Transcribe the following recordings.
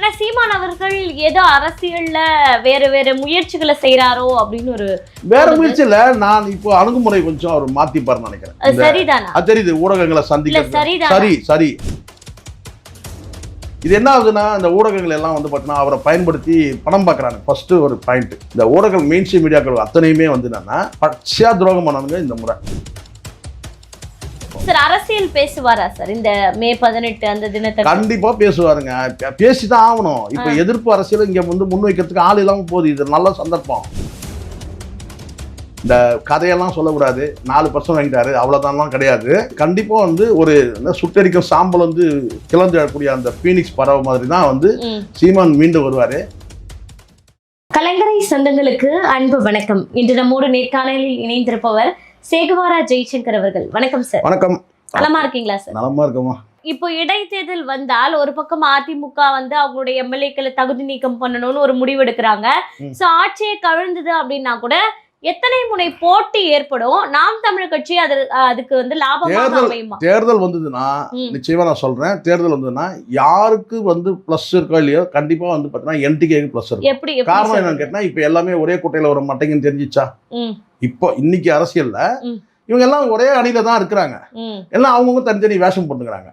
ஆனா சீமான் அவர்கள் ஏதோ அரசியல்ல வேற வேற முயற்சிகளை செய்யறாரோ அப்படின்னு ஒரு வேற முயற்சியில நான் இப்போ அணுகுமுறை கொஞ்சம் அவர் மாத்திப்பாருன்னு நினைக்கிறேன். சரிதானா? அது தெரியுது, ஊடகங்களை சந்திக்கிறது சரிதான். சரி. இது என்ன ஆகுதுன்னா, இந்த ஊடகங்கள் எல்லாம் வந்து பார்த்தீங்கன்னா அவரை பயன்படுத்தி பணம் பார்க்குறாங்க. ஃபர்ஸ்ட் ஒரு பாயிண்ட், இந்த ஊடகங்கள் மெயின் ஸ்ட்ரீம் மீடியாக்கள் அத்தனையுமே வந்து என்னன்னா பச்சையா துரோகம் பண்ணானுங்க இந்த முறை. சார் அரசியல் பேசுவாரா சார் இந்த மே 18 அந்த தினத்தை? கண்டிப்பா பேசுவாருங்க, பேசிதான் ஆகணும். இப்ப எதிர்ப்பு அரசியல் இங்க வந்து முன்வைக்கிறதுக்கு ஆள் இல்லாம போகுது. இது நல்ல சந்தர்ப்பம். இந்த கதையெல்லாம் சொல்லக்கூடாது, 4% வாங்கிட்டாரு அவ்வளவுதான் கிடையாது. கண்டிப்பா வந்து ஒரு சுட்டரிக்கும் சாம்பல் வந்து கிளந்து எழக்கூடிய அந்த பீனிக்ஸ் பறவை மாதிரி தான் வந்து சீமான் மீண்டும் வருவாரு. கலைஞரை சொந்தங்களுக்கு அன்பு வணக்கம். இன்று நம்மோடு நேர்காணலில் இணைந்திருப்பவர் சேகுவாரா ஜெய்சங்கர் அவர்கள். வணக்கம் சார். வணக்கம். நலமா இருக்கீங்களா சார்? நலமா இருக்கமா. இப்போ இடைத்தேர்தல் வந்தால் ஒரு பக்கம் அதிமுக வந்து அவங்களுடைய எம்எல்ஏக்களை தகுதி நீக்கம் பண்ணணும்னு ஒரு முடிவு எடுக்கிறாங்க. சோ ஆட்சியை கவிழ்ந்தது அப்படின்னா கூட எத்தனை முனை போட்டி ஏற்படும்? நாம் தமிழர் கட்சி அதுக்கு வந்து லாபமாக அமையுமா? தேர்தல் வந்ததுன்னா நிச்சயமா நான் சொல்றேன், தேர்தல் வந்ததுன்னா யாருக்கு வந்து பிளஸ் இருக்கோ இல்லையோ கண்டிப்பா வந்து பாத்தீங்கன்னா என்டிகேக்கு பிளஸ் இருக்கும். எப்படி? காரணம் என்னன்னு கேட்டா, இப்ப எல்லாமே ஒரே கோட்டையில வர மாட்டேங்குன்னு தெரிஞ்சிச்சா? இப்போ இன்னைக்கு அரசியல்ல இவங்க எல்லாம் ஒரே அணியில தான் இருக்கிறாங்க. எல்லாம் அவங்கவுங்க தனித்தனி வேஷம் போட்டுக்கிறாங்க,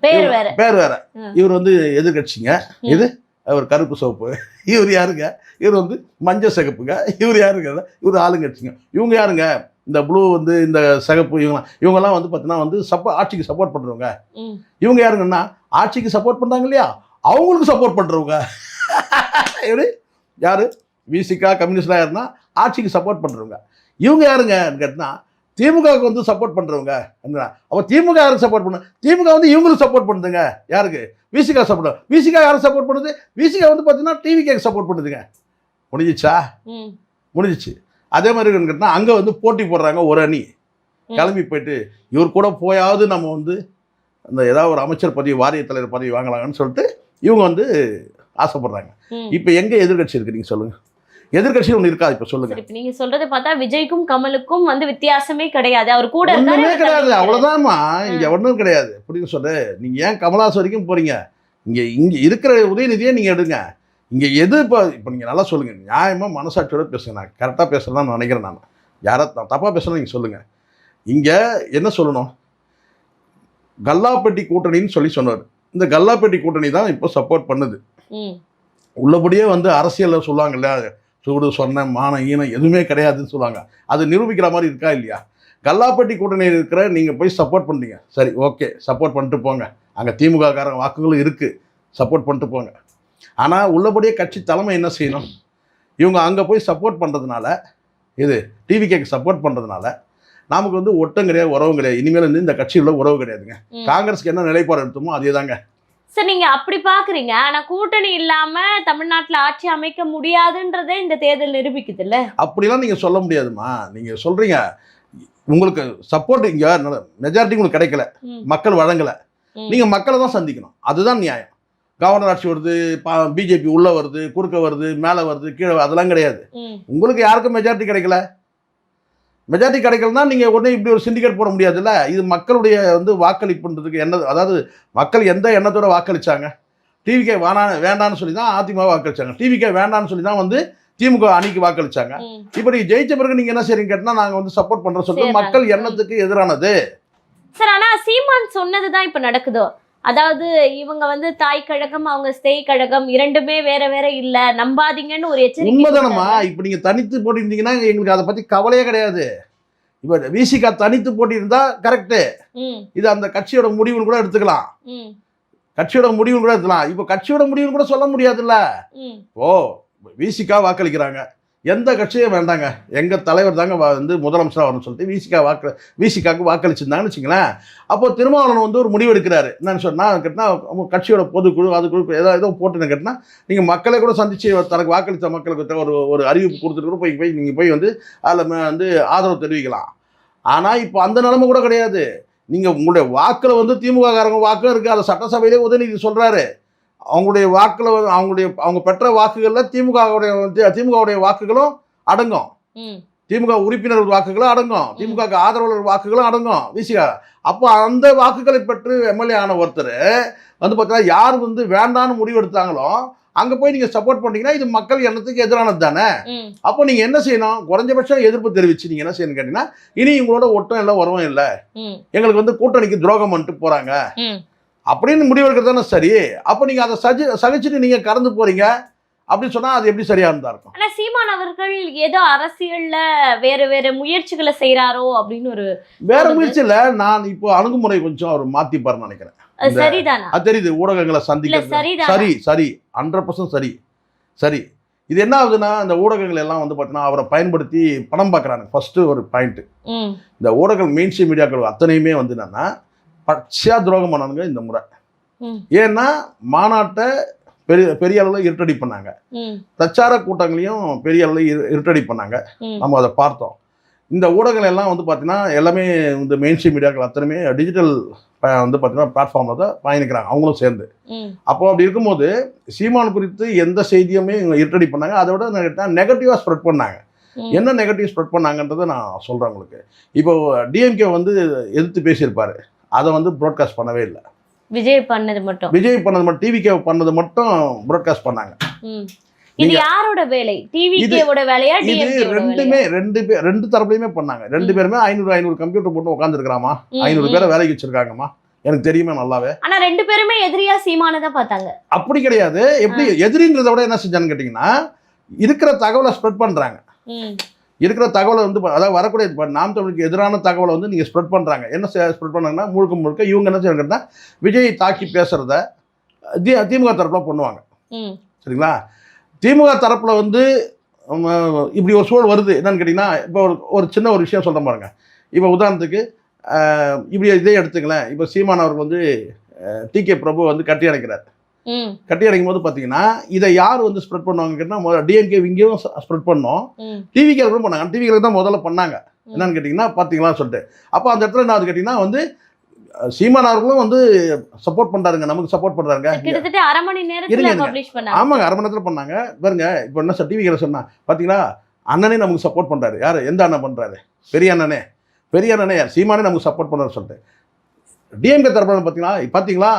பேர் வேற. இவர் வந்து எதிர்கட்சிங்க, இது அவர் கருப்பு சோப்பு, இவர் யாருங்க, இவர் வந்து மஞ்சள் சிகப்புங்க, இவர் யாருங்க, இவர் ஆளுங்கட்சிங்க. இவங்க யாருங்க, இந்த ப்ளூ வந்து இந்த சிகப்பு, இவங்கெல்லாம் வந்து பார்த்தீங்கன்னா வந்து ஆட்சிக்கு சப்போர்ட் பண்ணுறவங்க. இவங்க யாருங்கன்னா ஆட்சிக்கு சப்போர்ட் பண்ணுறாங்க இல்லையா, அவங்களுக்கு சப்போர்ட் பண்ணுறவங்க. இவர் யாரு, விசிகா கம்யூனிஸ்டாக யாருன்னா ஆட்சிக்கு சப்போர்ட் பண்ணுறவங்க. இவங்க யாருங்கன்னு கேட்டினா திமுகவுக்கு வந்து சப்போர்ட் பண்ணுறவங்க. அப்போ திமுக யாருக்கு சப்போர்ட் பண்ண, திமுக வந்து இவங்களுக்கு சப்போர்ட் பண்ணுதுங்க. யாருக்கு? விசிகா சப்போர்ட். விசிகா யாருக்கு சப்போர்ட் பண்ணுது? விசிகா வந்து பார்த்தீங்கன்னா டிவிகேக்கு சப்போர்ட் பண்ணுதுங்க. முடிஞ்சிச்சா? முடிஞ்சிச்சு. அதே மாதிரி கேட்டால் அங்கே வந்து போட்டி போடுறாங்க ஒரு அணி. கிளம்பி போயிட்டு இவர் கூட போயாவது நம்ம வந்து அந்த ஏதாவது ஒரு அமைச்சர் பதவி, வாரிய தலைவர் பதவி வாங்கலாங்கன்னு சொல்லிட்டு இவங்க வந்து ஆசைப்படுறாங்க. இப்போ எங்கே எதிர்கட்சி இருக்கு நீங்க சொல்லுங்க? எதிர்கட்சி ஒன்று இருக்கா? இப்ப சொல்லுங்க. இப்ப நீங்க சொல்றதை பார்த்தா விஜய்க்கும் கமலுக்கும் வந்து வித்தியாசமே கிடையாது. அவர் கூட ஒண்ணுமே கிடையாது, அவ்வளவுதான்மா. இங்க ஒன்றும் கிடையாது. புரியுது சொல்லு. நீங்க ஏன் கமலாஸ் வரைக்கும் போறீங்க? இங்க இருக்கிற உதயநிதியை நீங்க எடுங்க. இங்க எது இப்போ நீங்க நல்லா சொல்லுங்க, நியாயமா மனசாட்சியோட பேசுங்க. நான் கரெக்டா பேசலாம் நினைக்கிறேன். நான் யாரை தப்பா பேசலாம் நீங்க சொல்லுங்க. இங்க என்ன சொல்லணும், கல்லாப்பட்டி கூட்டணின்னு சொல்லி சொன்னார். இந்த கல்லாப்பட்டி கூட்டணி தான் இப்போ சப்போர்ட் பண்ணுது. உள்ளபடியே வந்து அரசியல்ல சொல்லுவாங்க இல்லையா, சூடு சொன்ன மான ஈனம் எதுவுமே கிடையாதுன்னு சொல்லுவாங்க. அது நிரூபிக்கிற மாதிரி இருக்கா இல்லையா? கல்லாப்பட்டி கூட்டணியில் இருக்கிற நீங்கள் போய் சப்போர்ட் பண்ணுறீங்க, சரி ஓகே, சப்போர்ட் பண்ணிட்டு போங்க. அங்கே திமுக காரங்க வாக்குகளும் இருக்குது, சப்போர்ட் பண்ணிட்டு போங்க. ஆனால் உள்ளபடியே கட்சி தலைமை என்ன செய்யணும், இவங்க அங்கே போய் சப்போர்ட் பண்ணுறதுனால, இது டிவிகேக்கு சப்போர்ட் பண்ணுறதுனால நமக்கு வந்து ஒட்டும் கிடையாது, உறவும் கிடையாது. இனிமேல் வந்து இந்த கட்சியில் உறவு கிடையாதுங்க. காங்கிரஸுக்கு என்ன நிலைப்பாடு எடுத்தோமோ அதே தாங்க. சார் நீங்க அப்படி பாக்குறீங்க, ஆனா கூட்டணி இல்லாம தமிழ்நாட்டுல ஆட்சி அமைக்க முடியாதுன்றதே இந்த தேர்தல் நிரூபிக்குது இல்ல? அப்படிலாம் நீங்க சொல்ல முடியாதுமா. நீங்க சொல்றீங்க உங்களுக்கு சப்போர்ட் இங்க மெஜாரிட்டி உங்களுக்கு கிடைக்கல, மக்கள் வழங்கல, நீங்க மக்களை தான் சந்திக்கணும். அதுதான் நியாயம். கவர்னர் ஆட்சி வருது, பிஜேபி உள்ள வருது, குறுக்க வருது, மேல வருது, கீழே, அதெல்லாம் கிடையாது. உங்களுக்கு யாருக்கும் மெஜாரிட்டி கிடைக்கல. மெஜாரிட்டி கிடைக்கலன்னா நீங்கள் உடனே இப்படி ஒரு சிண்டிகேட் போட முடியாதுல்ல. இது மக்களுடைய வந்து வாக்களிப்புன்றதுக்கு என்ன, அதாவது மக்கள் எந்த எண்ணத்தோட வாக்களிச்சாங்க? டிவிகே வேண்டான்னு சொல்லி தான் அதிமுக வாக்களிச்சாங்க, டிவிகே வேண்டான்னு சொல்லி தான் வந்து திமுக அணிக்கு வாக்களிச்சாங்க. இப்போ நீங்கள் ஜெயிச்ச பிறகு நீங்கள் என்ன செய்றீங்க கேட்டால் நாங்கள் வந்து சப்போர்ட் பண்ணுறோம் சொல்லிட்டு மக்கள் எண்ணத்துக்கு எதிரானது. சார் ஆனால் சீமான் சொன்னதுதான் இப்போ நடக்குதோ, அதாவது இவங்க வந்து தாய் கழகம், அவங்க ஸ்தேய் கழகம் இரண்டுமே வேற வேற இல்ல, நம்பாதீங்கன்னு ஒரு எச்சரிக்கை. உண்மைதானமா? இப்ப நீங்க தனித்து போட்டிருந்தீங்கன்னா எங்களுக்கு அதை பத்தி கவலையே கிடையாது. இப்ப விசிகா தனித்து போட்டிருந்தா கரெக்ட், இது அந்த கட்சியோட முடிவுன்னு கூட எடுத்துக்கலாம். கட்சியோட முடிவுன்னு கூட எடுத்துக்கலாம். இப்ப கட்சியோட முடிவுன்னு கூட சொல்ல முடியாதுல்ல. ஓ விசிகா வாக்களிக்கிறாங்க, எந்த கட்சியும் வேண்டாங்க, எங்கள் தலைவர் தாங்க வந்து முதலமைச்சராக வரணும்னு சொல்லிட்டு விசிகாவுக்கு வாக்களிச்சிருந்தாங்கன்னு வச்சுங்களேன். அப்போ திருமாவளவன் வந்து ஒரு முடிவு எடுக்கிறாரு. என்னன்னு சொன்னால் கேட்டால் கட்சியோட பொதுக்குழு அதுக்குழு ஏதோ போட்டுன்னு கேட்டால் நீங்கள் மக்களை கூட சந்தித்து தனக்கு வாக்களித்த மக்களுக்கு ஒரு அறிவிப்பு கொடுத்துட்டு கூட போய் நீங்கள் போய் வந்து அதில் வந்து ஆதரவு தெரிவிக்கலாம். ஆனால் இப்போ அந்த நிலைமை கூட கிடையாது. நீங்கள் உங்களுடைய வாக்கில் வந்து திமுக காரங்க வாக்கும் இருக்குது, அதை சட்டசபையிலே உதயநிதி சொல்கிறாரு. அவங்களுடைய வாக்கில் அவங்க பெற்ற வாக்குகளில் திமுகவுடைய வாக்குகளும் அடங்கும். திமுக உறுப்பினர் வாக்குகளும் அடங்கும், திமுக ஆதரவாளர் வாக்குகளும் அடங்கும் விசிகா. அப்போ அந்த வாக்குகளை பெற்று எம்எல்ஏ ஆன ஒருத்தர் வந்து பார்த்தீங்கன்னா யார் வந்து வேண்டான்னு முடிவு எடுத்தாங்களோ அங்கே போய் நீங்கள் சப்போர்ட் பண்ணீங்கன்னா இது மக்கள் எண்ணத்துக்கு எதிரானது தானே. அப்போ நீங்கள் என்ன செய்யணும், குறைஞ்சபட்சம் எதிர்ப்பு தெரிவிச்சு நீங்கள் என்ன செய்யணும் கேட்டீங்கன்னா, இனி உங்களோட ஒட்டும் இல்லை உறவும் இல்லை, எங்களுக்கு வந்து கூட்டணிக்கு துரோகம் பண்ணிட்டு போகிறாங்க அப்படின்னு முடிவெடுக்கிறது தானே சரி. அப்போ நீங்கள் அதை சகிச்சுட்டு நீங்கள் கடந்து போகிறீங்க அப்படின்னு சொன்னால் அது எப்படி சரியானதா இருக்கும்? ஆனால் சீமான் அவர்கள் ஏதோ அரசியல்ல வேற முயற்சிகளை செய்கிறாரோ அப்படின்னு ஒரு வேற முயற்சியில் நான் இப்போ அணுகுமுறை கொஞ்சம் அவர் மாற்றிப்பாருன்னு நினைக்கிறேன். சரிதானா? அது தெரியுது, ஊடகங்களை சந்திக்கிறது சரி 100% சரி. இது என்ன ஆகுதுன்னா, இந்த ஊடகங்கள் எல்லாம் வந்து பார்த்தீங்கன்னா அவரை பயன்படுத்தி பணம் பார்க்குறாங்க. ஃபர்ஸ்ட் ஒரு பாயிண்ட், இந்த ஊடகங்கள் மெயின் ஸ்ட்ரீம் மீடியாக்கள் அத்தனையுமே வந்து என்னன்னா பச்சையா துரோகம் பண்ணானுங்க இந்த முறை. ஏன்னா மாநாட்டை பெரிய அளவில் இருட்டடி பண்ணாங்க, பிரச்சார கூட்டங்களையும் பெரிய அளவில் இருட்டடி பண்ணாங்க. நம்ம அதை பார்த்தோம். இந்த ஊடகங்கள் எல்லாம் வந்து பார்த்தீங்கன்னா எல்லாமே இந்த மெயின் ஸ்ட்ரீம் மீடியாக்கள் அத்தனையுமே டிஜிட்டல் வந்து பார்த்தீங்கன்னா பிளாட்ஃபார்மில் தான் பயணிக்கிறாங்க அவங்களும் சேர்ந்து. அப்போ அப்படி இருக்கும்போது சீமான் குறித்து எந்த செய்தியுமே இவங்க இருட்டடி பண்ணாங்க. அதை விட நெகட்டிவாக ஸ்ப்ரெட் பண்ணாங்க. என்ன நெகட்டிவ் ஸ்ப்ரெட் பண்ணாங்கன்றதை நான் சொல்கிறேன் உங்களுக்கு. இப்போ டிஎம்கே வந்து எதிர்த்து பேசியிருப்பாரு, அதை வந்து ப்ராட்காஸ்ட் பண்ணவே இல்லை. விஜய் பண்ணது மட்டும் டிவிகே பண்ணது மட்டும் ப்ராட்காஸ்ட் பண்ணாங்க. இது யாரோட வேலை? டிவிகேவோட வேலையா? இது ரெண்டு தரப்புலையுமே பண்ணாங்க. ரெண்டு பேருமே 500 கம்ப்யூட்டர் போட்டு உட்காந்துருக்காமா, 500 பேரை வேலைக்கு வச்சிருக்காங்கம்மா, எனக்கு தெரியுமே நல்லாவே. ஆனா ரெண்டு பேருமே எதிரியா சீமானதை பார்த்தாங்க. அப்படி கிடையாது. எப்படி எதிரின்றத விட என்ன செஞ்சான்னு கேட்டீங்கன்னா, இருக்கிற தகவலை ஸ்ப்ரெட் பண்றாங்க. இருக்கிற தகவலை வந்து அதாவது வரக்கூடிய நாம் தமிழுக்கு எதிரான தகவலை வந்து நீங்கள் ஸ்ப்ரெட் பண்ணுறாங்க. என்ன ஸ்ப்ரெட் பண்ணாங்கன்னா முழுக்க இவங்க என்ன செய்யறாங்கன்னா விஜயை தாக்கி பேசுகிறத திமுக தரப்பில் பண்ணுவாங்க. சரிங்களா? திமுக தரப்பில் வந்து இப்படி ஒரு சூழல் வருது. என்னன்னு கேட்டிங்கன்னா, இப்போ ஒரு சின்ன ஒரு விஷயம் சொல்கிறேன் பாருங்க. இப்போ உதாரணத்துக்கு இப்படி இதே எடுத்துக்கலாம். இப்போ சீமான் அவர்கள் வந்து டிகே பிரபு வந்து கட்டி அணைக்கிறார். கட்டி அடைக்கும் போது பார்த்தீங்கன்னா இதை யார் வந்து ஸ்ப்ரெட் பண்ணுவாங்க கேட்டால் டிஎம்கே இங்கேயும் ஸ்ப்ரெட் பண்ணோம், டிவிகே பண்ணாங்க. டிவிகே தான் முதல்ல பண்ணாங்க. என்னன்னு கேட்டிங்கன்னா பார்த்தீங்களான்னு சொல்லிட்டு. அப்போ அந்த இடத்துல என்ன கேட்டிங்கன்னா வந்து சீமான் அவர்களும் வந்து சப்போர்ட் பண்ணுறாருங்க, நமக்கு சப்போர்ட் பண்ணுறாங்க. கிட்டத்தட்ட அரை மணி நேரத்துல பப்ளிஷ் பண்ணாங்க. ஆமாங்க, அரை மணி நேரத்தில் பண்ணாங்க பாருங்க. இப்போ என்ன சார் டிவிகே சொன்னா பார்த்தீங்களா, அண்ணனே நமக்கு சப்போர்ட் பண்ணுறாரு. யார்? எந்த அண்ணன் பண்ணுறாரு? பெரிய அண்ணனே யார்? சீமானே நமக்கு சப்போர்ட் பண்ணுறாரு சொல்லிட்டு. டிஎம்கே தரப்பு பார்த்தீங்களா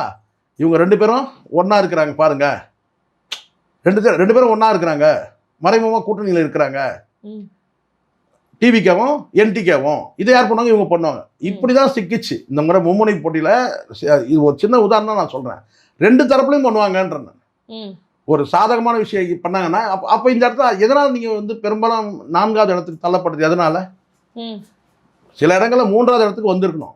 இவங்க ரெண்டு பேரும் ஒன்றா இருக்கிறாங்க பாருங்க, ரெண்டு பேரும் ஒன்றா இருக்கிறாங்க, மறைமுகமாக கூட்டணியில் இருக்கிறாங்க, டிவிகேவும் என்டிகேவும். இதை யார் பண்ணுவாங்க? இவங்க பண்ணுவாங்க. இப்படி தான் சிக்கிச்சு இந்த முறை மும்முனை போட்டியில். இது ஒரு சின்ன உதாரணம் நான் சொல்கிறேன். ரெண்டு தரப்புலையும் பண்ணுவாங்கன்றேன். ஒரு சாதகமான விஷயம் பண்ணாங்கன்னா அப்போ இந்த இடத்துல எதனால் நீங்கள் வந்து பெரும்பாலும் 4வது இடத்துக்கு தள்ளப்படுது? எதனால்? சில இடங்களில் 3வது இடத்துக்கு வந்திருக்கணும்.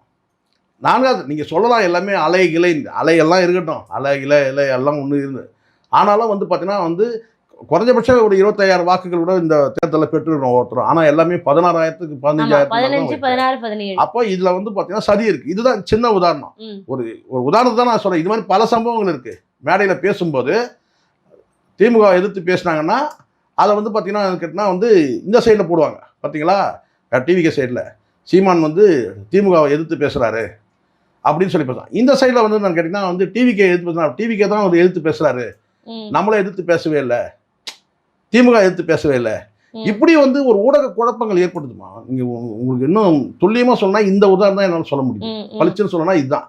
4வது நீங்கள் சொல்லலாம் எல்லாமே அலையெல்லாம் இருக்கட்டும், இலை எல்லாம் ஒன்று இருந்து. ஆனாலும் வந்து பார்த்தீங்கன்னா வந்து குறைஞ்சபட்சம் ஒரு 25,000 வாக்குகள் கூட இந்த தேர்தலில் பெற்றுருக்கோம் ஒருத்தரும். ஆனால் எல்லாமே 16,000க்கு 15,000. அப்போ இதில் வந்து பார்த்தீங்கன்னா சதி இருக்குது. இதுதான் சின்ன உதாரணம். ஒரு உதாரணத்தை தான் நான் சொல்கிறேன். இது மாதிரி பல சம்பவங்கள் இருக்குது. மேடையில் பேசும்போது திமுக எதிர்த்து பேசினாங்கன்னா அதை வந்து பார்த்தீங்கன்னா கேட்டால் வந்து இந்த சைடில் போடுவாங்க. பார்த்தீங்களா, டிவிகே சைடில் சீமான் வந்து திமுகவை எதிர்த்து பேசுகிறாரு அப்படின்னு சொல்லி பேசுறான். இந்த சைடில் வந்து நான் கேட்டிங்கன்னா வந்து டிவிகே எதிர்த்து பேசுறாரு. டிவிகே தான் வந்து எதிர்த்து பேசுகிறாரு, நம்மளை எதிர்த்து பேசவே இல்லை, திமுக எதிர்த்து பேசவே இல்லை. இப்படி வந்து ஒரு ஊடக குழப்பங்கள் ஏற்படுதுமா. நீங்கள் உங்களுக்கு இன்னும் துல்லியமாக சொன்னால் இந்த உதாரணம் தான் என்னால் சொல்ல முடியும். பளிச்சுன்னு சொல்லணும்னா இதுதான்.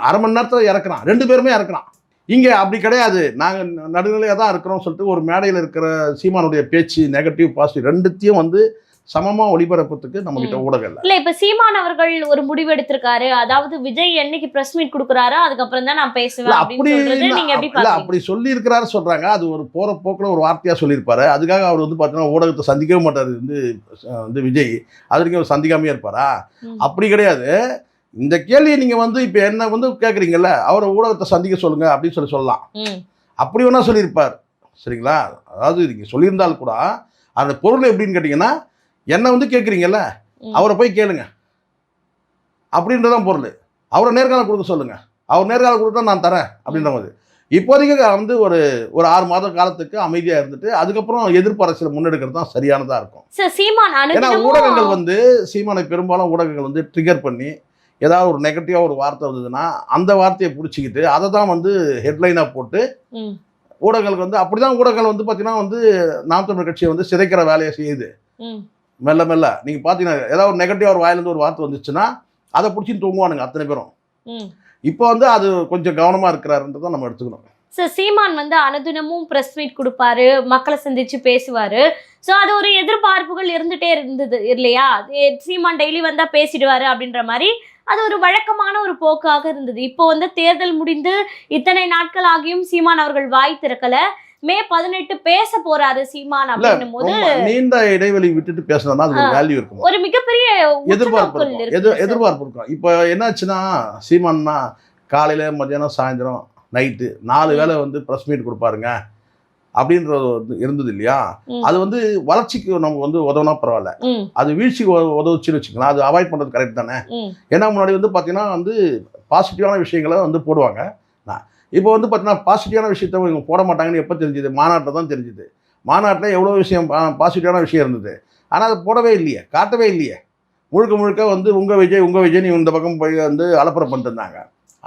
அரை மணி நேரத்தில் இறக்குறான், ரெண்டு பேருமே இறக்குறான். இங்கே அப்படி கிடையாது, நாங்கள் நடுநிலையாக தான் இருக்கிறோம் சொல்லிட்டு ஒரு மேடையில் இருக்கிற சீமானுடைய பேச்சு நெகட்டிவ் பாசிட்டிவ் ரெண்டுத்தையும் வந்து சமமாக ஒளிபரப்பத்துக்கு நம்ம கிட்ட ஊடகம் இல்லை. இப்போ சீமான் அவர்கள் ஒரு முடிவு எடுத்திருக்காரு. அதாவது விஜய் என்னைக்கு பிரஸ் மீட் கொடுக்குறாரோ அதுக்கப்புறம் தான் நான் பேசுவேன். அப்படி சொல்லி இருக்கிறாரு சொல்றாங்க. அது ஒரு போற போக்கில் ஒரு வார்த்தையா சொல்லியிருப்பாரு. அதுக்காக அவர் வந்து பார்த்தீங்கன்னா ஊடகத்தை சந்திக்கவே மாட்டாரு வந்து விஜய். அது வரைக்கும் அவர் சந்திக்காமே இருப்பாரா? அப்படி கிடையாது. இந்த கேள்வியை நீங்க வந்து இப்போ என்ன வந்து கேட்குறீங்கல்ல, அவரை ஊடகத்தை சந்திக்க சொல்லுங்க அப்படின்னு சொல்லலாம். அப்படி வேணா சொல்லியிருப்பார். சரிங்களா? அதாவது நீங்க சொல்லியிருந்தாலும் கூட அந்த பொருள் எப்படின்னு கேட்டீங்கன்னா, என்ன வந்து கேட்குறீங்கல்ல, அவரை போய் கேளுங்க அப்படின்றதான் பொருள். அவரை நேர்காணல் கொடுக்க சொல்லுங்க, அவர் நேர்காணல் கொடுத்தா நான் தரேன் அப்படின்ற மாதிரி. இப்போதைக்கு வந்து ஒரு 6 மாத காலத்துக்கு அமைதியாக இருந்துட்டு அதுக்கப்புறம் எதிர்ப்பு அரசியல் முன்னெடுக்கிறது தான் சரியானதாக இருக்கும். ஏன்னா ஊடகங்கள் வந்து சீமானை பெரும்பாலும் ஊடகங்கள் வந்து ட்ரிகர் பண்ணி ஏதாவது ஒரு நெகட்டிவாக ஒரு வார்த்தை வந்ததுன்னா அந்த வார்த்தையை பிடிச்சிக்கிட்டு அதை தான் வந்து ஹெட்லைனாக போட்டு ஊடகங்களுக்கு வந்து அப்படிதான் ஊடகங்கள் வந்து பார்த்தீங்கன்னா வந்து நாம் தமிழர் கட்சியை வந்து சிதைக்கிற வேலையை செய்யுது. மெல்ல மெல்ல நீங்கள் பார்த்தீங்கன்னா ஏதாவது ஒரு நெகட்டிவ் ஒரு வாயிலேருந்து ஒரு வார்த்தை வந்துச்சுன்னா அதை பிடிச்சின்னு தூங்குவானுங்க அத்தனை பேரும். இப்போ வந்து அது கொஞ்சம் கவனமாக இருக்கிறாருன்றதை நம்ம எடுத்துக்கணும். சார் சீமான் வந்து அனுதினமும் ப்ரெஸ் மீட் கொடுப்பாரு, மக்களை சந்திச்சு பேசுவாரு. ஸோ அது ஒரு எதிர்பார்ப்புகள் இருந்துட்டே இருந்தது இல்லையா? சீமான் டெய்லி வந்தா பேசிடுவாரு அப்படின்ற மாதிரி அது ஒரு வழக்கமான ஒரு போக்காக இருந்தது. இப்போ வந்து தேர்தல் முடிந்து இத்தனை நாட்கள் ஆகியும் சீமான் அவர்கள் வாய் திறக்கல. மே 18 பேச போறாரு சீமான் அப்படின்னும் போது நீண்ட இடைவெளி விட்டுட்டு பேசினா அது ஒரு வேல்யூ இருக்கும், ஒரு மிகப்பெரிய எதிர்பார்ப்பு இருக்கும். இப்போ என்னாச்சுன்னா சீமான்னா காலையில மத்தியானம் சாயந்தரம் நைட்டு 4 வேளை வந்து ப்ரெஸ் மீட் கொடுப்பாருங்க அப்படின்றது இருந்தது இல்லையா? அது வந்து வளர்ச்சிக்கு நம்ம வந்து உதவுனா பரவாயில்ல, அது வீழ்ச்சிக்கு உதவுச்சுன்னு வச்சுக்கலாம். அது அவாய்ட் பண்ணுறது கரெக்ட் தானே? ஏன்னா முன்னாடி வந்து பார்த்தீங்கன்னா வந்து பாசிட்டிவான விஷயங்களை வந்து போடுவாங்க. இப்போ வந்து பார்த்தீங்கன்னா பாசிட்டிவான விஷயத்த இவங்க போட மாட்டாங்கன்னு எப்போ தெரிஞ்சுது? மாநாட்டில் தான் தெரிஞ்சுது. மாநாட்டில் எவ்வளோ விஷயம் பாசிட்டிவான விஷயம் இருந்தது, ஆனால் அதை போடவே இல்லையே, காட்டவே இல்லையே. முழுக்க வந்து உங்கள் விஜய்னு இந்த பக்கம் போய் வந்து அலப்பறை பண்ணிட்டு இருந்தாங்க.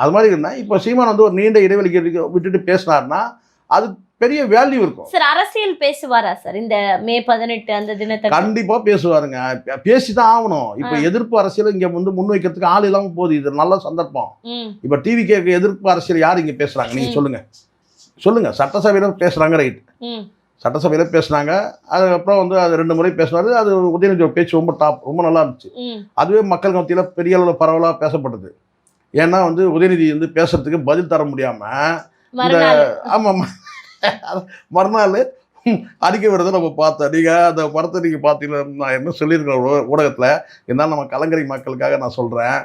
அது மாதிரி இருந்தால் இப்போ சீமான் வந்து ஒரு நீண்ட இடைவெளிக்கு விட்டுட்டு பேசினார்னா அது பெரிய வேல்யூ இருக்கும். சார் அரசியல் பேசுவாரா சார் இந்த மே 18 அந்த தினத்தை? கண்டிப்பா பேசுவாருங்க, பேசிதான் ஆகணும். இப்ப எதிர்ப்பு அரசியல் இங்க வந்து முன்வைக்கிறதுக்கு ஆள் இல்லாம போகுது. இது நல்ல சந்தர்ப்பம். இப்ப டிவி கேட்க எதிர்ப்பு அரசியல் யார் இங்க பேசுறாங்க? நீங்க சொல்லுங்க. சட்டசபையில பேசுறாங்க, ரைட், சட்டசபையில பேசுனாங்க. அதுக்கப்புறம் வந்து அது 2 முறை பேசினாரு. அது உதயநிதி பேச்சு ரொம்ப நல்லா இருந்துச்சு. அதுவே மக்கள் மத்தியில பெரிய அளவில் பரவலா பேசப்பட்டது. ஏன்னா வந்து உதயநிதி வந்து பேசுறதுக்கு பதில் தர முடியாம மறுநாள் அறிக்கை விடுறதை நம்ம பார்த்தோம். நீங்கள் அந்த படத்தை நீங்கள் பார்த்தீங்கன்னா நான் என்ன சொல்லியிருக்கேன் ஊடகத்தில், இருந்தாலும் நம்ம கலங்கரை மக்களுக்காக நான் சொல்கிறேன்.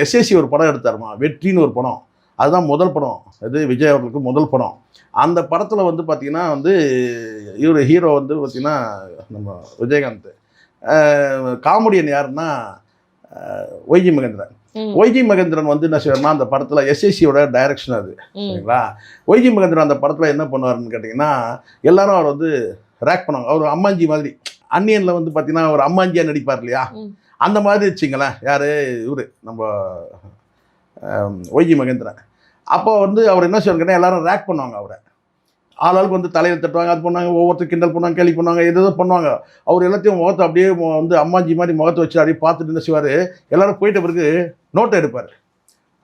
எஸ்எஸ்சி ஒரு படம் எடுத்தாருமா, வெற்றின்னு ஒரு படம். அதுதான் முதல் படம், இது விஜய் அவர்களுக்கு முதல் படம். அந்த படத்தில் வந்து பார்த்திங்கன்னா வந்து இவர் ஹீரோ வந்து பார்த்திங்கன்னா நம்ம விஜயகாந்த். காமெடியன் யாருன்னா ஒய்ஜி மகேந்திரன். ஒய்ஜி மகேந்திரன் வந்து என்ன செய்வார்னா அந்த படத்தில் எஸ்எஸ்சியோட டைரக்ஷன் அது, சரிங்களா? ஒய்ஜி மகேந்திரன் அந்த படத்தில் என்ன பண்ணுவாருன்னு கேட்டிங்கன்னா எல்லாரும் அவர் வந்து ரேக் பண்ணுவாங்க. அவர் அம்மாஞ்சி மாதிரி, அன்னியனில் வந்து பார்த்தீங்கன்னா ஒரு அம்மாஞ்சியாக நடிப்பார் இல்லையா, அந்த மாதிரி வச்சுங்களேன். யார் இவர் நம்ம ஒய்ஜி மகேந்திரன். அப்போ வந்து அவர் என்ன செய்வார் கேட்டால் எல்லாரும் ரேக் பண்ணுவாங்க அவரை. ஆளாளுக்கு வந்து தலையில் தட்டுவாங்க, அது பண்ணாங்க, ஒவ்வொருத்தர் கிண்டல் பண்ணுவாங்க, கேள்வி பண்ணுவாங்க, எதோ பண்ணுவாங்க. அவர் எல்லாத்தையும் முகத்தை அப்படியே வந்து அம்மாஞ்சி மாதிரி முகத்தை வச்சு அப்படியே பார்த்துட்டு என்ன செய்வார், எல்லோரும் போயிட்ட பிறகு நோட்டை எடுப்பார்.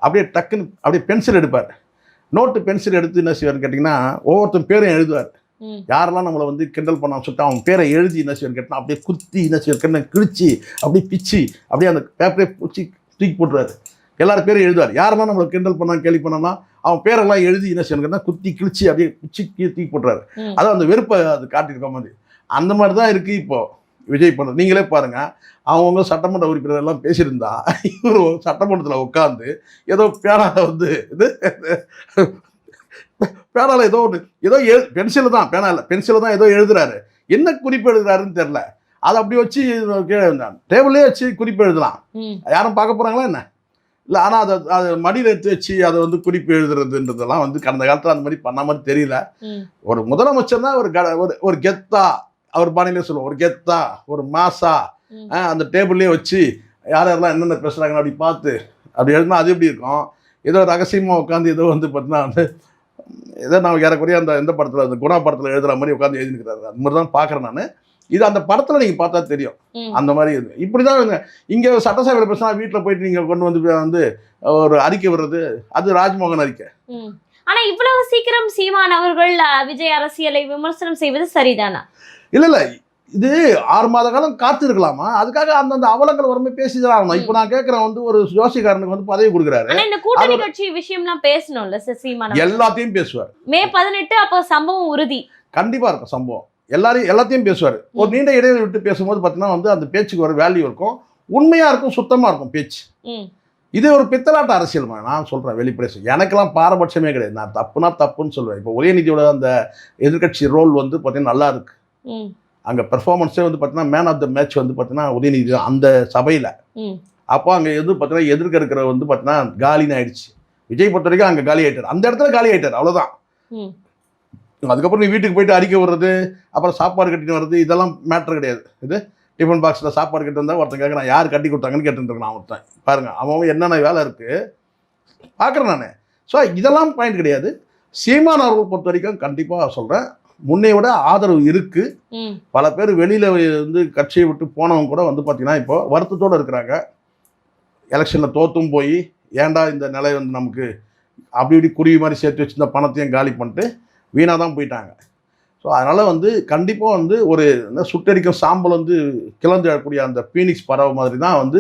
அப்படியே டக்குன்னு அப்படியே பென்சில் எடுப்பார். பென்சில் எடுத்து என்ன செய்வார்னு கேட்டிங்கன்னா ஒவ்வொருத்தர் பேரையும் எழுதுவார். யாரெல்லாம் நம்மளை வந்து கிண்டல் பண்ணான்னு சொல்லிட்டு அவன் பேரை எழுதி என்ன செய்வார் கேட்டால் அப்படியே குத்தி என்ன செய்வார் கேட்டால் கிழிச்சி அப்படியே பிச்சு அப்படியே அந்த பேப்பரே பிடிச்சி தூக்கி போட்டுருவார். எல்லாரும் பேரும் எழுதுவார். யாரெல்லாம் நம்மளை கிண்டல் பண்ணால் கேள்வி பண்ணோம்னா அவன் பேரெல்லாம் எழுதி என்ன செய்யணுங்கன்னா குத்தி கிழிச்சி அப்படியே பிச்சு தூக்கி போட்டுறாரு. அதான் அந்த வெறுப்பை அது காட்டியிருக்க மாதிரி. அந்த மாதிரி தான் இருக்குது இப்போ விஜய் பண்ணுறது. நீங்களே பாருங்கள், அவங்கவுங்க சட்டமன்ற உறுப்பினர் எல்லாம் பேசியிருந்தா இவர் சட்டமன்றத்தில் உட்காந்து ஏதோ பேனால வந்து இது பேனால ஏதோ ஒன்று ஏதோ பென்சில் தான் ஏதோ எழுதுறாரு. என்ன குறிப்பு எழுதுறாருன்னு தெரில. அதை அப்படி வச்சு டேபிளே வச்சு குறிப்பு எழுதலாம். யாரும் பார்க்க போகிறாங்களா என்ன? இல்லை, ஆனால் அதை மடியில் எடுத்து வச்சு அதை வந்து குறிப்பு எழுதுறதுன்றதெல்லாம் வந்து கடந்த காலத்தில் அந்த மாதிரி பண்ண மாதிரி தெரியல. ஒரு முதலமைச்சர்னா ஒரு கெத்தா அவர் பாணியிலே சொல்லுவோம், ஒரு கெத்தா ஒரு மாசா அந்த டேபிள்லேயே வச்சு யாரெல்லாம் என்னென்ன பேசுகிறாங்கன்னு அப்படி பார்த்து அப்படி எழுதுனா அது எப்படி இருக்கும்? ஏதோ ரகசியமாக உட்காந்து ஏதோ வந்து பார்த்தீங்கன்னா வந்து ஏதோ நான் ஏறக்குறைய அந்த எந்த படத்தில் அந்த குணா படத்தில் எழுதுகிற மாதிரி உட்காந்து எழுதிக்கிறாரு. அந்த மாதிரி தான் பார்க்குறேன் நான். இது அந்த படத்தில் நீங்கள் பார்த்தா தெரியும் அந்த மாதிரி. இப்படி தான் இங்கே சட்டசபையில் பேசினா வீட்டில் போயிட்டு நீங்கள் கொண்டு வந்து ஒரு அறிக்கை விடுறது, அது ராஜ்மோகன் அறிக்கை. ஆனால் இவ்வளவு சீக்கிரம் சீமான் அவர்கள் விஜய் அரசியலை விமர்சனம் செய்வது சரிதானா? இல்லை, இது 6 மாத காலம் காத்திருக்கலாமா? அதுக்காக அந்தந்த அவலங்கள் வரும்போது பேசிதான் ஆகணும். இப்போ நான் கேட்குறேன், வந்து ஒரு ஜோசிகாரனுக்கு வந்து பதவி கொடுக்குறாரு. இந்த கூட்டணி கட்சி விஷயம்லாம் பேசணும்ல சார் சீமான்? எல்லாத்தையும் பேசுவார். மே 18 அப்போ சம்பவம் உறுதி கண்டிப்பாக இருக்கும். சம்பவம் எல்லாத்தையும் பேசுவார். ஒரு நீண்ட இடைவெளி விட்டு பேசும்போது பார்த்தீங்கன்னா வந்து அந்த பேச்சுக்கு ஒரு வேல்யூ இருக்கும், உண்மையாக இருக்கும், சுத்தமாக இருக்கும் பேச்சு. இது ஒரு பித்தலாட்ட அரசியல் நான் சொல்கிறேன் வெளிப்படை. எனக்கெல்லாம் பாரபட்சமே கிடையாது. நான் தப்புனா தப்புன்னு சொல்லுவேன். இப்போ உதயநிதியோட அந்த எதிர்கட்சி ரோல் வந்து பார்த்தீங்கன்னா நல்லா இருக்கு. அங்கே பெர்ஃபார்மன்ஸே வந்து பார்த்தீங்கன்னா மேன் ஆஃப் த மேட்ச் வந்து பார்த்தீங்கன்னா உதயநிதி அந்த சபையில். அப்போ அங்கே எது பார்த்தீங்கன்னா எதிர்க்க இருக்கிற வந்து பார்த்தீங்கன்னா காலின்னு ஆயிடுச்சு. விஜய் பொறுத்த வரைக்கும் அங்கே காலி ஆகிட்டார், அந்த இடத்துல காலி ஆகிட்டார், அவ்வளோதான். அதுக்கப்புறம் நீ வீட்டுக்கு போயிட்டு அறிக்கை விடுறது, அப்புறம் சாப்பாடு கட்டிட்டு வர்றது, இதெல்லாம் மேட்ரு கிடையாது. இது டிஃபன் பாக்ஸில் சாப்பாடு கட்டி வந்தால் ஒருத்தன் கேட்க நான் யார் கட்டி கொடுத்தாங்கன்னு கேட்டுருக்கேன். நான் ஒருத்தன் பாருங்கள், அவன் என்னென்ன வேலை இருக்குது பார்க்குறேன் நான். ஸோ இதெல்லாம் பாயிண்ட் கிடையாது. சீமான் அவர்கள் பொறுத்த வரைக்கும் கண்டிப்பாக சொல்கிறேன், முன்னைய விட ஆதரவு இருக்கு. பல பேர் வெளியில வந்து கட்சியை விட்டு போனவங்க கூட வந்து பார்த்தீங்கன்னா இப்போ வருத்தத்தோடு இருக்கிறாங்க. எலெக்ஷனில் தோத்தும் போய் ஏன்டா இந்த நிலை வந்து நமக்கு அப்படி இப்படி குருவி மாதிரி சேர்த்து வச்சிருந்த பணத்தையும் காலி பண்ணிட்டு வீணாக தான் போயிட்டாங்க. ஸோ அதனால் வந்து கண்டிப்பாக வந்து ஒரு சுட்டரிக்கும் சாம்பல் வந்து கிளந்து எழக்கூடிய அந்த பீனிக்ஸ் பறவை மாதிரி தான் வந்து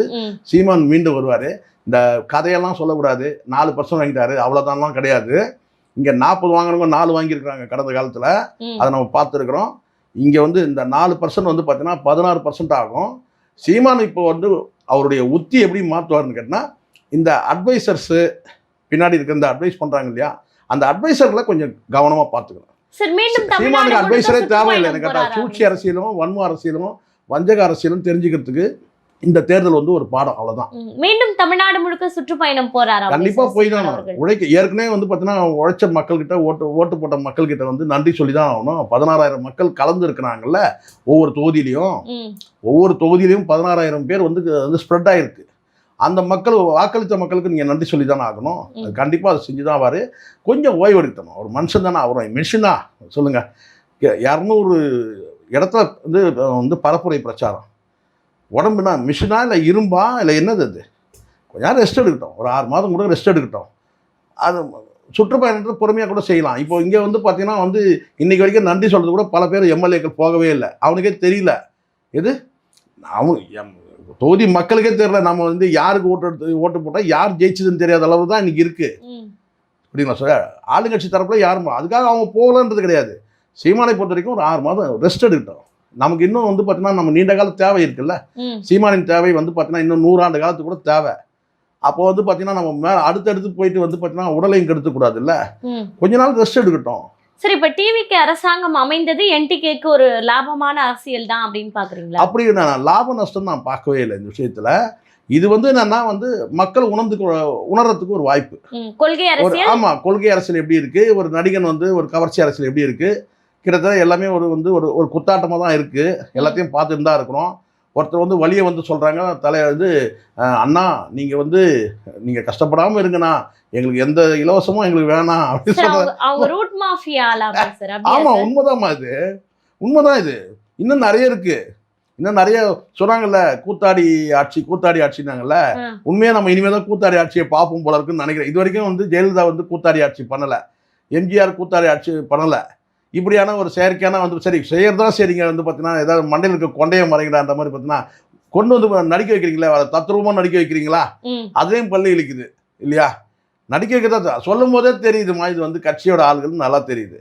சீமான் மீண்டும் வருவார். இந்த கதையெல்லாம் சொல்லக்கூடாது. 4% வாங்கிட்டாரு அவ்வளோதான்லாம் கிடையாது. இங்கே 40 வாங்கினவங்க 4 வாங்கியிருக்கிறாங்க கடந்த காலத்தில். அதை நம்ம பார்த்துருக்குறோம். இங்கே வந்து இந்த 4% வந்து பார்த்தீங்கன்னா 16% ஆகும். சீமான் இப்போ வந்து அவருடைய உத்தி எப்படி மாற்றுவார்னு கேட்டால் இந்த அட்வைசர்ஸு பின்னாடி இருக்கிற இந்த அட்வைஸ் பண்ணுறாங்க இல்லையா, அந்த அட்வைசர்களை கொஞ்சம் கவனமாக பார்த்துக்கணும். சீமானுக்கு அட்வைசரே தேவையில்லை. எனக்கு கேட்டால் சூழ்ச்சி அரசியலும் வன்ம அரசியலும் வஞ்சக அரசியலும் தெரிஞ்சுக்கிறதுக்கு இந்த தேர்தல் வந்து ஒரு பாடம், அவ்வளவுதான். மீண்டும் தமிழ்நாடு முழுக்க சுற்றுப்பயணம் போறாரா? கண்டிப்பா போய் தான் உழைக்க. ஏற்கனவே வந்து பார்த்தீங்கன்னா உழைச்ச மக்கள் கிட்ட ஓட்டு போட்ட மக்கள் கிட்ட வந்து நன்றி சொல்லி தான் ஆகணும். 16,000 மக்கள் கலந்து இருக்கிறாங்கல்ல ஒவ்வொரு தொகுதியிலையும். 16,000 பேர் வந்து ஸ்ப்ரெட் ஆயிருக்கு. அந்த மக்கள் வாக்களித்த மக்களுக்கு நீங்கள் நன்றி சொல்லி தானே ஆகணும். கண்டிப்பாக அதை செஞ்சு தான் வாரு. கொஞ்சம் ஓய்வு எடுக்கணும். ஒரு மனுஷன் தானே, அவர் மிஷினா சொல்லுங்கள். 200 இடத்துல வந்து பரப்புரை பிரச்சாரம். உடம்புனா மிஷினா இல்லை இரும்பா இல்லை என்னது? அது கொஞ்சம் ரெஸ்ட் எடுக்கட்டும். ஒரு 6 மாதம் கூட ரெஸ்ட் எடுக்கட்டும். அது சுற்றுப்பயணத்தை பொறுமையாக கூட செய்யலாம். இப்போ இங்கே வந்து பார்த்தீங்கன்னா வந்து இன்றைக்கி வரைக்கும் நன்றி சொல்கிறது கூட பல பேர் எம்எல்ஏக்கள் போகவே இல்லை. அவனுக்கே தெரியல. எது அவன் தொகுதி மக்களுக்கே தெரியல. நம்ம வந்து யாருக்கு ஓட்டு போட்டால் யார் ஜெயிச்சதுன்னு தெரியாத அளவு தான் இன்றைக்கி இருக்குது. அப்படிங்களா சார்? ஆளுங்கட்சி தரப்பில் யாரும் அதுக்காக அவங்க போகலன்றது கிடையாது. சீமானை பொறுத்த வரைக்கும் ஒரு 6 மாதம் ரெஸ்ட் எடுக்கட்டும். நமக்கு இன்னும் வந்து பார்த்தீங்கன்னா நம்ம நீண்ட கால தேவை இருக்குல்ல. சீமானின் தேவை வந்து பார்த்தீங்கன்னா இன்னும் 100 ஆண்டு காலத்துக்கு கூட தேவை. அப்போ வந்து பார்த்தீங்கன்னா நம்ம மேலே அடுத்தடுத்து போயிட்டு வந்து பார்த்தீங்கன்னா உடலையும் கெடுத்துக்கூடாது இல்லை. கொஞ்ச நாள் ரெஸ்ட் எடுக்கட்டும். சரி, இப்போ டிவிக்கு அரசாங்கம் அமைந்தது என்டிகேக்கு ஒரு லாபமான அரசியல் தான் அப்படின்னு பார்க்குறீங்களா? அப்படி நான் லாப நஷ்டம் நான் பார்க்கவே இல்லை இந்த விஷயத்தில். இது வந்து என்னன்னா வந்து மக்கள் உணர்றதுக்கு ஒரு வாய்ப்பு. கொள்கை அரசியல். ஆமாம், கொள்கை அரசியல் எப்படி இருக்குது, ஒரு நடிகன் வந்து ஒரு கவர்ச்சி அரசியல் எப்படி இருக்குது, கிட்டத்தட்ட எல்லாமே ஒரு குத்தாட்டமாக தான் இருக்குது. எல்லாத்தையும் பார்த்துட்டு தான் இருக்கிறோம். ஒருத்தர் வந்து வழியை வந்து சொல்கிறாங்க, அண்ணா நீங்கள் கஷ்டப்படாமல் இருங்கண்ணா, எங்களுக்கு எந்த இலவசமும் எங்களுக்கு வேணாம் அப்படின்னு சொல்கிறாங்க. ஆமாம், உண்மைதாம்மா. உண்மைதான். இது இன்னும் நிறைய இருக்குது. இன்னும் நிறைய சொல்கிறாங்கல்ல, கூத்தாடி ஆட்சினாங்கல்ல. உண்மையாக நம்ம இனிமேல் தான் கூத்தாடி ஆட்சியை பார்ப்போம் போல இருக்குன்னு நினைக்கிறேன். இது வரைக்கும் வந்து ஜெயலலிதா வந்து கூத்தாடி ஆட்சி பண்ணலை, எம்ஜிஆர் கூத்தாடி ஆட்சி பண்ணலை. இப்படியான ஒரு செயற்கையான வந்து சரி செய்யறதா சரிங்க வந்து பார்த்தீங்கன்னா ஏதாவது மண்டையில் இருக்க கொண்டைய மறைங்கடான்ற மாதிரி பார்த்தீங்கன்னா கொண்டு வந்து நடிக்க வைக்கிறீங்களா, தத்ரூபமாக நடிக்க வைக்கிறீங்களா, அதுலேயும் பள்ளி இழிக்குது இல்லையா. நடிக்க வைக்கிறதா சொல்லும் போதே தெரியுதுமா, இது வந்து கட்சியோட ஆளுகள் நல்லா தெரியுது.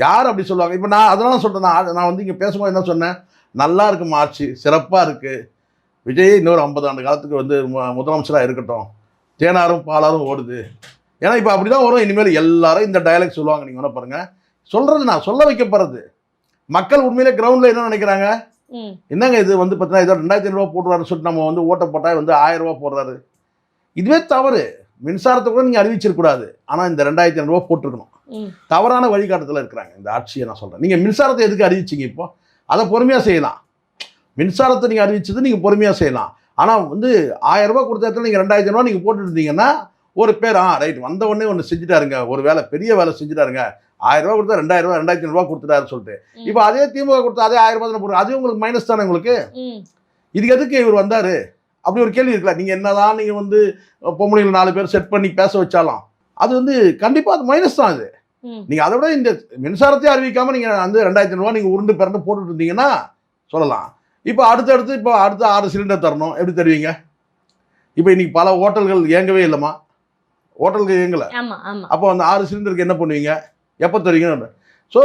யார் அப்படி சொல்லுவாங்க? இப்போ நான் அதெல்லாம் சொல்கிறேன். நான் வந்து இங்கே பேசும்போது என்ன சொன்னேன், நல்லா இருக்குமா ஆட்சி, சிறப்பாக இருக்குது, விஜய் இன்னொரு 50 ஆண்டு காலத்துக்கு வந்து முதலமைச்சராக இருக்கட்டும், தேனாரும் பாலாரும் ஓடுது. ஏன்னா இப்போ அப்படி தான் வரும் இனிமேல். எல்லாரும் இந்த டயலாக் சொல்லுவாங்க. நீங்கள் வேணா பாருங்கள். சொல்கிறது நான் சொல்ல வைக்கப்படுறது. மக்கள் உண்மையிலே கிரவுண்டில் என்ன நினைக்கிறாங்க, என்னங்க இது வந்து பார்த்தீங்கன்னா ஏதோ 2,500 ரூபா போடுறாருன்னு சொல்லிட்டு நம்ம வந்து ஓட்ட போட்டால் வந்து 1000 ரூபா போடுறாரு. இதுவே தவறு. மின்சாரத்தை கூட நீங்கள் அறிவிச்சிருக்கூடாது. ஆனால் இந்த 2,500 ரூபா போட்டிருக்கணும். தவறான வழிகாட்டத்தில் இருக்கிறாங்க இந்த ஆட்சியை. நான் சொல்கிறேன், நீங்கள் மின்சாரத்தை எதுக்கு அறிவிச்சிங்க? இப்போ அதை பொறுமையாக செய்யலாம். மின்சாரத்தை நீங்கள் அறிவிச்சது நீங்கள் பொறுமையாக செய்யலாம். ஆனால் வந்து 1000 ரூபா கொடுத்த இடத்துல நீங்கள் 2,000 ரூபா நீங்கள் போட்டுட்டு இருந்தீங்கன்னா ஒரு பேர் ரைட் வந்த உடனே ஒன்று செஞ்சுட்டாருங்க, ஒரு வேலை பெரிய வேலை செஞ்சுட்டாருங்க, 1000 ரூபா கொடுத்தா 2,000 ரூபா 2,500 ரூபா கொடுத்துட்டாருன்னு சொல்லிட்டு இப்போ அதே திமுக கொடுத்தா அதே 1000 ரூபா தானே போடுறது. அது உங்களுக்கு மைனஸ் தானே உங்களுக்கு. இதுக்கு எதுக்கு இவர் வந்தார் அப்படி ஒரு கேள்வி இருக்குல்ல. நீங்கள் என்னதான் நீங்கள் வந்து பொம்பளைகள் 4 பேர் செட் பண்ணி பேச வச்சாலும் அது வந்து கண்டிப்பாக அது மைனஸ் தான். அது நீங்கள் அதை விட இந்த மின்சாரத்தையும் அறிவிக்காமல் நீங்கள் வந்து 2,000 ரூபா நீங்கள் உருண்டு பிறந்து போட்டுட்டு இருந்தீங்கன்னா சொல்லலாம். இப்போ அடுத்து 6 சிலிண்டர் தரணும், எப்படி தருவீங்க? இப்போ இன்னைக்கு பல ஹோட்டல்கள் இயங்கவே இல்லைம்மா, ஹோட்டலுக்கு இயங்கலை. அப்போ அந்த 6 சிலிண்டருக்கு என்ன பண்ணுவீங்க, எப்போ தருவீங்க? ஸோ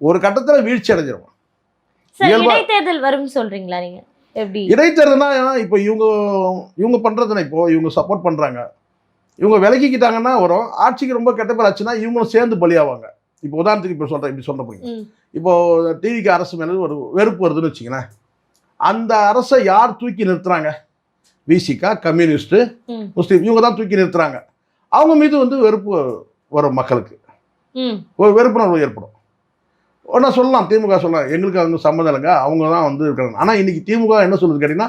ஒரு கட்டத்தில் வீழ்ச்சி அடைஞ்சிடும். இடைத்தேர்தல் வரும் சொல்றீங்களா நீங்க? எப்படி இடைத்தேர்தல்னா இப்போ இவங்க பண்ணுறதுனா இப்போ இவங்க சப்போர்ட் பண்ணுறாங்க, இவங்க விலகிக்கிட்டாங்கன்னா வரும். ஆட்சிக்கு ரொம்ப கெட்ட பேர் ஆச்சுன்னா இவங்களும் சேர்ந்து பலியாவாங்க. இப்போ உதாரணத்துக்கு இப்போ சொல்கிறேன், இப்படி சொல்ல போறீங்க, இப்போ டிவிக்கு அரசு மேலே ஒரு வெறுப்பு வருதுன்னு வச்சுங்களேன். அந்த அரசை யார் தூக்கி நிறுத்துறாங்க? விசிகா, கம்யூனிஸ்ட்டு, முஸ்லீம், இவங்க தான் தூக்கி நிறுத்துறாங்க. அவங்க மீது வந்து வெறுப்பு வரும், மக்களுக்கு ஒரு வெறுப்புணர்வு ஏற்படும். ஒன்றா சொல்லலாம், திமுக சொல்லலாம் எங்களுக்கு அவங்க சம்மந்தம் இல்லைங்க, அவங்க தான் வந்து இருக்கிறாங்க. ஆனால் இன்றைக்கி திமுக என்ன சொல்லுது கேட்டிங்கன்னா,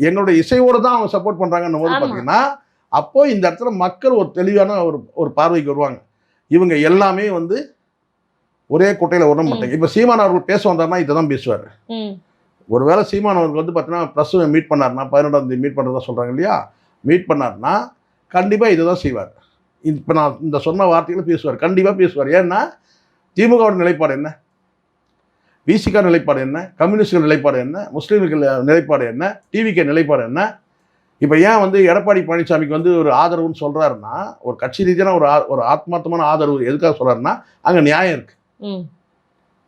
எங்களுடைய இசையோடு தான் அவங்க சப்போர்ட் பண்ணுறாங்கன்னு போது பார்த்தீங்கன்னா, அப்போது இந்த இடத்துல மக்கள் ஒரு தெளிவான ஒரு பார்வைக்கு வருவாங்க. இவங்க எல்லாமே வந்து ஒரே குட்டையில் உட மாட்டாங்க. இப்போ சீமான் அவர்கள் பேச வந்தாருன்னா இதை தான் பேசுவார். ஒருவேளை சீமான் அவர்கள் வந்து பார்த்தீங்கன்னா ப்ளஸ் மீட் பண்ணார்னா 18ஆம் தேதி மீட் பண்ணுறதா சொல்கிறாங்க இல்லையா, மீட் பண்ணார்னா கண்டிப்பாக இதை தான் செய்வார். இப்போ நான் இந்த சொன்ன வார்த்தைகளை பேசுவார், கண்டிப்பாக பேசுவார். ஏன்னா திமுகவோட நிலைப்பாடு என்ன, விசிகா நிலைப்பாடு என்ன, கம்யூனிஸ்டுகள் நிலைப்பாடு என்ன, முஸ்லீம்கள் நிலைப்பாடு என்ன, டிவிகே நிலைப்பாடு என்ன. இப்போ ஏன் வந்து எடப்பாடி பழனிசாமிக்கு வந்து ஒரு ஆதரவுன்னு சொல்கிறாருன்னா, ஒரு கட்சி ரீதியான ஒரு ஆத்மார்த்தமான ஆதரவு எதுக்காக சொல்கிறாருன்னா அங்கே நியாயம் இருக்குது.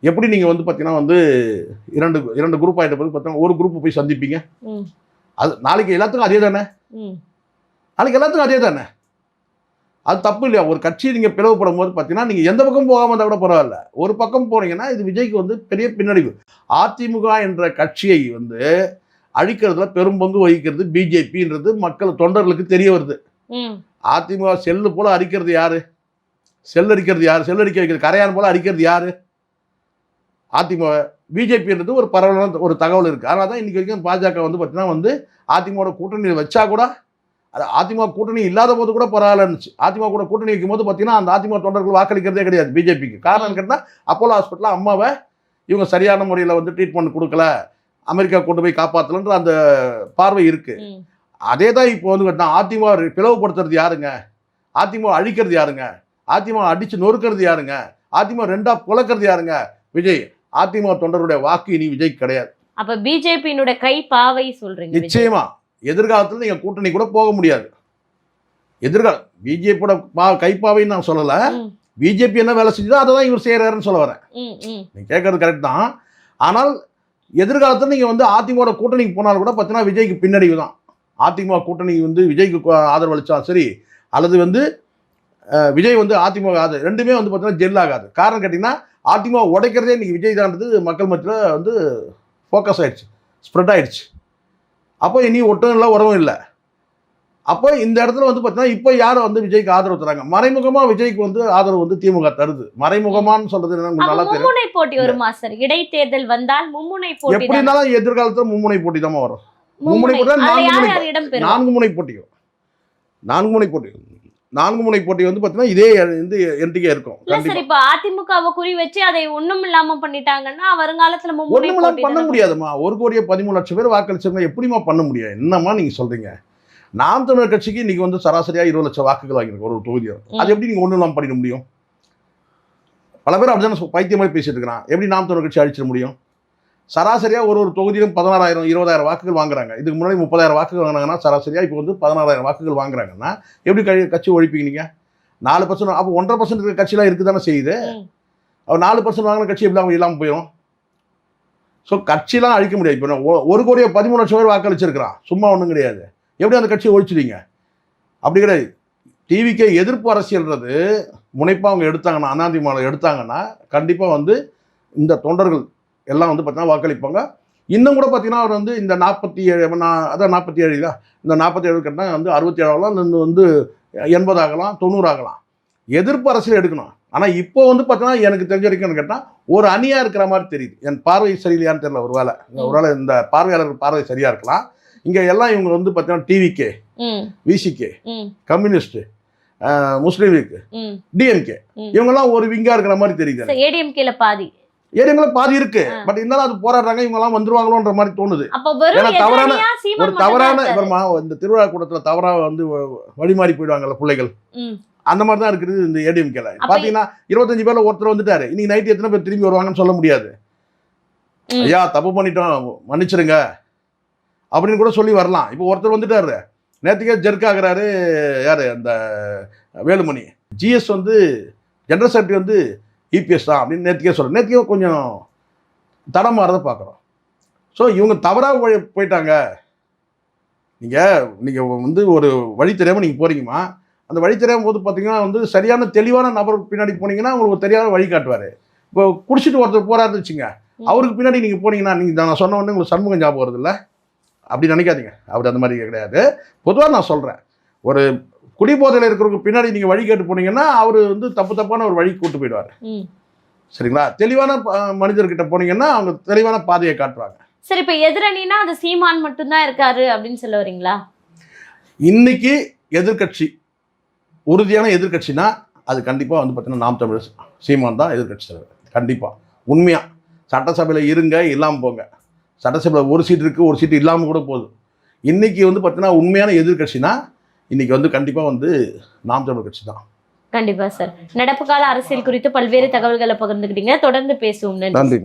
எப்படி நீங்கள் வந்து பார்த்தீங்கன்னா வந்து இரண்டு குரூப் ஆகிட்ட போது பார்த்தீங்கன்னா ஒரு குரூப் போய் சந்திப்பீங்க, அது நாளைக்கு எல்லாத்துக்கும் அதே தானே, நாளைக்கு எல்லாத்துக்கும் அதே தானே, அது தப்பு இல்லையா? ஒரு கட்சி நீங்கள் பிளவுபடும் போது பார்த்தீங்கன்னா நீங்கள் எந்த பக்கம் போகாமல் இருந்தால் கூட பரவாயில்ல, ஒரு பக்கம் போனீங்கன்னா இது விஜய்க்கு வந்து பெரிய பின்னடைவு. அதிமுக என்ற கட்சியை வந்து அழிக்கிறதுல பெரும் பங்கு வகிக்கிறது பிஜேபின்றது மக்கள் தொண்டர்களுக்கு தெரிய வருது. அதிமுக செல்லு போல அரிக்கிறது யாரு, செல்லரிக்கிறது யாரு, செல்லரிக்க வைக்கிறது கரையான் போல அரிக்கிறது யாரு? அதிமுக. பிஜேபின்றது ஒரு பரவலான ஒரு தகவல் இருக்குது. அதனால தான் இன்றைக்கி வரைக்கும் பாஜக வந்து பார்த்தீங்கன்னா வந்து அதிமுக கூட்டணி வச்சா கூட, அது அதிமுக கூட்டணி இல்லாத போது கூட பரவாயில்ல இருந்துச்சு. அதிமுக கூட கூட்டணி வைக்கும் போது பார்த்தீங்கன்னா அந்த அதிமுக தொண்டர்கள் வாக்களிக்கிறதே கிடையாது பிஜேபிக்கு. காரணம் கேட்டால் அப்போலோ ஹாஸ்பிட்டலில் அம்மாவை இவங்க சரியான முறையில் வந்து ட்ரீட்மெண்ட் கொடுக்கல, அமெரிக்கா கொண்டு போய் காப்பாற்றலன்ற அந்த பார்வை இருக்குது. அதே தான் இப்போ வந்து கேட்டால் அதிமுக பிளவுபடுத்துறது யாருங்க, அதிமுக அழிக்கிறது யாருங்க, அதிமுக அடித்து நொறுக்கிறது யாருங்க, அதிமுக ரெண்டாக புழக்கிறது யாருங்க? விஜய். அதிமுக தொண்டருடைய வாக்கு இனி விஜய் கிடையாது. அப்போ பிஜேபியினுடைய கை பாவை சொல்றீங்க? நிச்சயமா எதிர்காலத்தில் நீங்கள் கூட்டணி கூட போக முடியாது. எதிர்காலம் பிஜேபியோட கைப்பாவைன்னு நான் சொல்லலை, பிஜேபி என்ன வேலை செஞ்சதோ அதை தான் இவர் செய்கிறாருன்னு சொல்ல வரேன். நீங்கள் கேட்கறது கரெக்ட் தான். ஆனால் எதிர்காலத்தில் நீங்கள் வந்து அதிமுக கூட்டணிக்கு போனாலும் கூட பார்த்தீங்கன்னா விஜய்க்கு பின்னடைவு தான். அதிமுக கூட்டணி வந்து விஜய்க்கு ஆதரவு அளித்தா சரி, அல்லது வந்து விஜய் வந்து அதிமுக ஆதரவு ரெண்டுமே வந்து பார்த்தீங்கன்னா ஜெல் ஆகாது. காரணம் கேட்டிங்கன்னா அதிமுக உடைக்கிறதே இன்றைக்கி விஜய் தான்றது மக்கள் மத்தியில் வந்து ஃபோக்கஸ் ஆகிடுச்சு, ஸ்ப்ரெட் ஆகிடுச்சு. அப்போ இனி ஒட்டும் இல்லை உறவும் இல்லை. அப்போ இந்த இடத்துல வந்து பார்த்தீங்கன்னா இப்போ யாரும் வந்து விஜய்க்கு ஆதரவு தராங்க, மறைமுகமாக விஜய்க்கு வந்து ஆதரவு வந்து திமுக தருது. மறைமுகமானு சொல்றது என்ன நல்லா தெரியும். மும்முனை போட்டி ஒரு மாசம் இடைத்தேர்தல் வந்தால் மும்முனை போட்டி எப்படி இருந்தாலும் எதிர்காலத்தில் மும்முனை போட்டி தான் வரும். மும்முனை போட்டி 4 முனை போட்டியும் 4 முனை போட்டி வந்து பார்த்தீங்கன்னா இதே வந்து என்டிகே இருக்கும். சரி, இப்போ அதிமுகவை குறி வச்சு அதை ஒண்ணும் இல்லாம பண்ணிட்டாங்கன்னா வருங்காலத்துல ஒண்ணும் இல்லாம பண்ண முடியாதுமா. 1,13,00,000 பேர் வாக்களிச்சவங்க எப்படிமா பண்ண முடியும்? என்னம்மா நீங்க சொல்றீங்க? நாம் தமிழர் கட்சிக்கு இன்னைக்கு வந்து சராசரியா 20 லட்சம் வாக்குகள் வாங்கியிருக்கு ஒரு தொகுதியில். அது எப்படி நீங்க ஒண்ணும் இல்லாம பண்ணிட முடியும்? பல பேர் அப்படிதான் பைத்திய மாதிரி பேசிட்டு இருக்கிறான். எப்படி நாம் தமிழர் கட்சி அழிச்சிட முடியும்? சராசரியா ஒரு தொகுதியிலும் 16,000 20,000 வாக்குகள் வாங்குறாங்க. இதுக்கு முன்னாடி 30,000 வாக்குகள் வாங்கினாங்கன்னா சராசரியா இப்போ வந்து 16,000 வாக்குகள் வாங்குறாங்கன்னா எப்படி கட்சி ஒழிப்பீங்க நீங்க? 4%. அப்போ 1.5% இருக்கிற கட்சியெல்லாம் இருக்குது தானே செய்யுது. அவர் 4% வாங்கின கட்சி எப்படி இல்லாமல் போயிடும்? ஸோ கட்சியெல்லாம் அழிக்க முடியாது. இப்போ 1,13,00,000 பேர் வாக்களிச்சிருக்கிறான், சும்மா ஒன்றும் கிடையாது. எப்படி அந்த கட்சியை ஒழிச்சிடுங்க? அப்படி கிடையாது. டிவிக்கே எதிர்ப்பு அரசியல்ன்றது முனைப்பாக அவங்க எடுத்தாங்கன்னா, அதிமுக எடுத்தாங்கன்னா கண்டிப்பாக வந்து இந்த தொண்டர்கள் எல்லாம் வந்து பார்த்தீங்கன்னா வாக்களிப்பாங்க. இன்னும் கூட பார்த்தீங்கன்னா அவர் வந்து இந்த 47 அதான் 47 தான், இந்த 47 கேட்டால் வந்து 67 ஆகலாம், இந்த வந்து 80 ஆகலாம், 90 ஆகலாம். எதிர்ப்பு அரசியல் எடுக்கணும். ஆனால் இப்போ வந்து பார்த்தீங்கன்னா எனக்கு தெரிஞ்ச வரைக்கும் கேட்டால் ஒரு அணியாக இருக்கிற மாதிரி தெரியுது. என் பார்வை சரியில்லையான்னு தெரியல. ஒருவேளை இந்த பார்வையாளர்கள் பார்வை சரியாக இருக்கலாம். இங்கே எல்லாம் இவங்க வந்து பார்த்தீங்கன்னா டிவிகே, விசிகே, கம்யூனிஸ்ட், முஸ்லீம் லீக், டிஎம்கே இவங்கெல்லாம் ஒரு விங்கா இருக்கிற மாதிரி தெரியுது. ஏடிஎம்கேல பாதி இருக்கு. பட் இருந்தாலும் அது போராடுறாங்க, இவங்க எல்லாம் வந்துருவாங்களோன்ற மாதிரி தோணுது. ஏன்னா தவறான இந்த திருவிழா கூட்டத்துல தவறா வந்து வழிமாறி போயிடுவாங்கல்ல பிள்ளைகள், அந்த மாதிரி தான் இருக்குது இந்த ஏடிஎம்கேல. பாத்தீங்கன்னா 25 பேர்ல ஒருத்தர் வந்துட்டாரு, இன்னைக்கு நைட்டு எத்தனை பேர் திரும்பி வருவாங்கன்னு சொல்ல முடியாது. ஐயா தப்பு பண்ணிட்டோம் மன்னிச்சிருங்க அப்படின்னு கூட சொல்லி வரலாம். இப்போ ஒருத்தர் வந்துட்டாரு, நேற்றுக்கே ஜெர்க் ஆகுறாரு. யாரு? அந்த வேலுமணி. ஜிஎஸ் வந்து ஜெனரல் செக்ரட்டரி வந்து இபிஎஸ் தான் அப்படின்னு நேற்றுக்கே கொஞ்சம் தடம் மாறதை பார்க்குறோம். ஸோ இவங்க தவறாக போயிட்டாங்க. நீங்கள் வந்து ஒரு வழி தெரியாமல் நீங்கள் போகிறீங்கம்மா, அந்த வழி தெரியாமல் போது பார்த்தீங்கன்னா வந்து சரியான தெளிவான நபர் பின்னாடி போனீங்கன்னா உங்களுக்கு தெரியாத வழி காட்டுவார். இப்போ குடிச்சிட்டு ஒருத்தர் போகிறாருன்னு வச்சுங்க, அவருக்கு பின்னாடி நீங்கள் போனீங்கன்னா நீங்கள் நான் சொன்ன உடனே உங்களுக்கு சண்முகம் ஞாபகம் வருது இல்லை? அப்படி நினைக்காதீங்க, அப்படி அந்த மாதிரி கிடையாது. பொதுவாக நான் சொல்கிறேன், ஒரு குடிபோதையில் இருக்கிறவங்க பின்னாடி நீங்கள் வழி கேட்டு போனீங்கன்னா அவர் வந்து தப்பான ஒரு வழி கூட்டு போயிடுவார். சரிங்களா? தெளிவான மனிதர்கிட்ட போனீங்கன்னா அவங்க தெளிவான பாதையை காட்டுவாங்க. சரி, இப்போ எதிரணினா அது சீமான் மட்டும்தான் இருக்காரு அப்படின்னு சொல்ல வரீங்களா? இன்னைக்கு எதிர்கட்சி உறுதியான எதிர்கட்சினா அது கண்டிப்பாக வந்து பார்த்தீங்கன்னா நாம் தமிழர் சீமான் தான் எதிர்கட்சி தலைவர். கண்டிப்பாக உண்மையாக சட்டசபையில் இருங்க, இல்லாமல் போங்க. சட்டசபையில் ஒரு சீட் இருக்குது, ஒரு சீட்டு இல்லாமல் கூட போதும். இன்றைக்கி வந்து பார்த்தீங்கன்னா உண்மையான எதிர்கட்சினா இன்றைக்கி வந்து கண்டிப்பாக வந்து நாம் தமிழர் கட்சி தான். கண்டிப்பாக சார். நடப்பு கால அரசியல் குறித்து பல்வேறு தகவல்களை பகிர்ந்துக்கிட்டீங்க. தொடர்ந்து பேசுவோம். நன்றி.